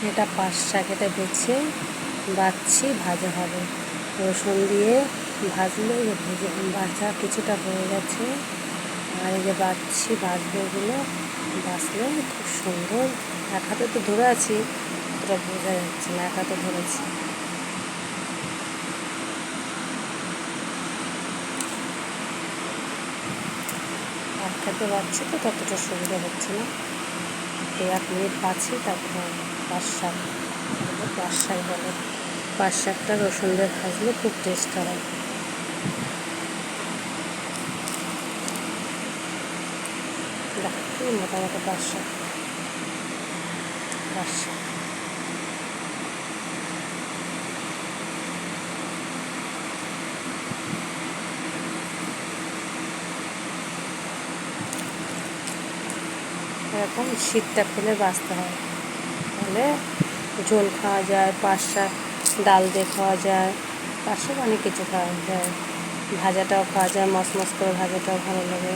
এটা পাঁচ শাক, এটা বেছে বাছছি, ভাজা হবে। রসুন দিয়ে ভাজলে ভেজে ভাজা কিছুটা হয়ে গেছে। আর এই যে ভাজবো এগুলো, বাছলে খুব সুন্দর। এক হাতে তো ধরে আছি, ওটা বোঝা যাচ্ছে না, এক হাতে ধরেছি। এক হাতে বাড়ছি তো ততটা সুবিধা হচ্ছে না। তো 1 মিনিট বাছি, তারপর পাঁচ শাক বলে। পাঁচ শাকটা রসুন দিয়ে ভাজলে খুব টেস্ট হয়। মোটামুটি পাঁচ শাক এরকম শীতটা ফেলে বাছতে হয়, তাহলে ঝোল খাওয়া যায়, পাঁচ শাক ডাল দিয়ে খাওয়া যায়, পাঁচ শাক অনেক কিছু খাওয়া যায়, ভাজাটাও খাওয়া যায়, মচমচ করে ভাজাটাও ভালো লাগে।